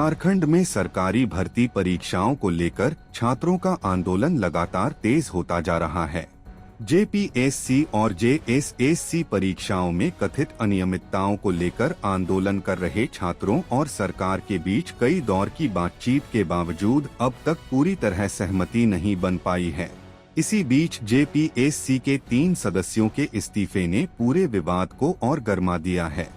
झारखंड में सरकारी भर्ती परीक्षाओं को लेकर छात्रों का आंदोलन लगातार तेज होता जा रहा है। जेपीएससी और जेएसएससी परीक्षाओं में कथित अनियमितताओं को लेकर आंदोलन कर रहे छात्रों और सरकार के बीच कई दौर की बातचीत के बावजूद अब तक पूरी तरह सहमति नहीं बन पाई है। इसी बीच जेपीएससी के 3 सदस्यों के इस्तीफे ने पूरे विवाद को और गर्मा दिया है।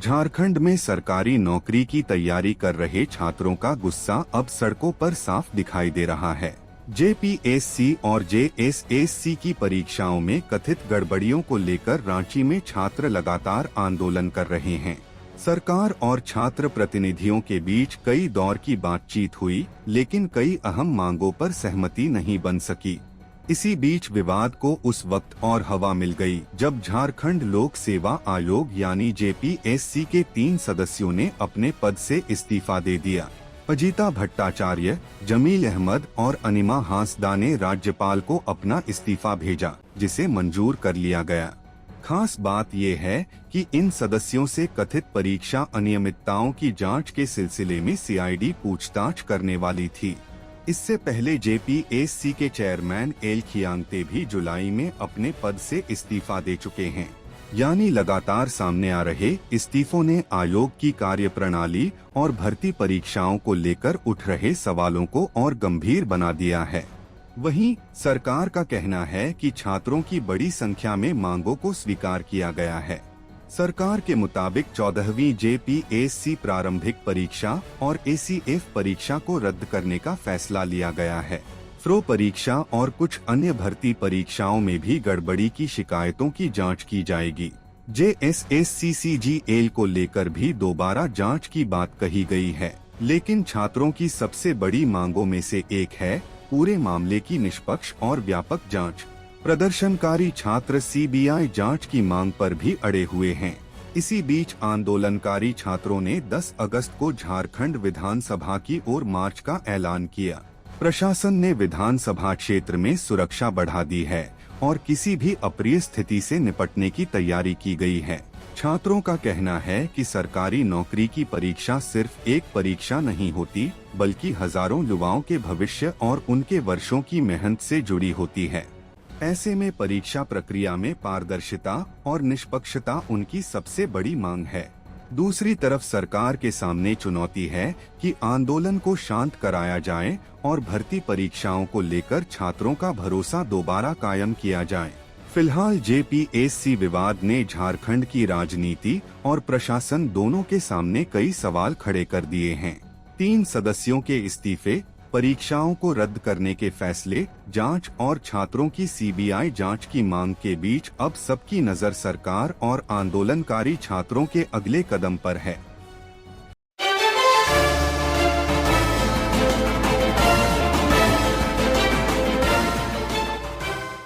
झारखंड में सरकारी नौकरी की तैयारी कर रहे छात्रों का गुस्सा अब सड़कों पर साफ दिखाई दे रहा है। जेपीएससी और जेएसएससी की परीक्षाओं में कथित गड़बड़ियों को लेकर रांची में छात्र लगातार आंदोलन कर रहे हैं। सरकार और छात्र प्रतिनिधियों के बीच कई दौर की बातचीत हुई, लेकिन कई अहम मांगों पर सहमति नहीं बन सकी। इसी बीच विवाद को उस वक्त और हवा मिल गई जब झारखंड लोक सेवा आयोग यानी जेपीएससी के 3 सदस्यों ने अपने पद से इस्तीफा दे दिया। अजीता भट्टाचार्य, जमील अहमद और अनिमा हांसदा ने राज्यपाल को अपना इस्तीफा भेजा, जिसे मंजूर कर लिया गया। खास बात ये है कि इन सदस्यों से कथित परीक्षा अनियमितताओं की जांच के सिलसिले में सीआईडी पूछताछ करने वाली थी। इससे पहले जेपीएससी के चेयरमैन एल खियांगते भी जुलाई में अपने पद से इस्तीफा दे चुके हैं। यानी लगातार सामने आ रहे इस्तीफों ने आयोग की कार्यप्रणाली और भर्ती परीक्षाओं को लेकर उठ रहे सवालों को और गंभीर बना दिया है। वहीं सरकार का कहना है कि छात्रों की बड़ी संख्या में मांगों को स्वीकार किया गया है। सरकार के मुताबिक 14वीं जेपीएससी प्रारंभिक परीक्षा और एसीएफ परीक्षा को रद्द करने का फैसला लिया गया है। फ्रो परीक्षा और कुछ अन्य भर्ती परीक्षाओं में भी गड़बड़ी की शिकायतों की जांच की जाएगी। जेएसएससीसीजीएल को लेकर भी दोबारा जांच की बात कही गई है, लेकिन छात्रों की सबसे बड़ी मांगों में से एक है पूरे मामले की निष्पक्ष और व्यापक जांच। प्रदर्शनकारी छात्र सीबीआई जांच की मांग पर भी अड़े हुए हैं। इसी बीच आंदोलनकारी छात्रों ने 10 अगस्त को झारखंड विधानसभा की ओर मार्च का ऐलान किया। प्रशासन ने विधानसभा क्षेत्र में सुरक्षा बढ़ा दी है और किसी भी अप्रिय स्थिति से निपटने की तैयारी की गई है। छात्रों का कहना है कि सरकारी नौकरी की परीक्षा सिर्फ एक परीक्षा नहीं होती, बल्कि हजारों युवाओं के भविष्य और उनके वर्षों की मेहनत से जुड़ी होती है। ऐसे में परीक्षा प्रक्रिया में पारदर्शिता और निष्पक्षता उनकी सबसे बड़ी मांग है। दूसरी तरफ सरकार के सामने चुनौती है कि आंदोलन को शांत कराया जाए और भर्ती परीक्षाओं को लेकर छात्रों का भरोसा दोबारा कायम किया जाए। फिलहाल जेपीएससी विवाद ने झारखंड की राजनीति और प्रशासन दोनों के सामने कई सवाल खड़े कर दिए हैं। 3 सदस्यों के इस्तीफे, परीक्षाओं को रद्द करने के फैसले, जांच और छात्रों की सीबीआई जांच की मांग के बीच अब सबकी नजर सरकार और आंदोलनकारी छात्रों के अगले कदम पर है।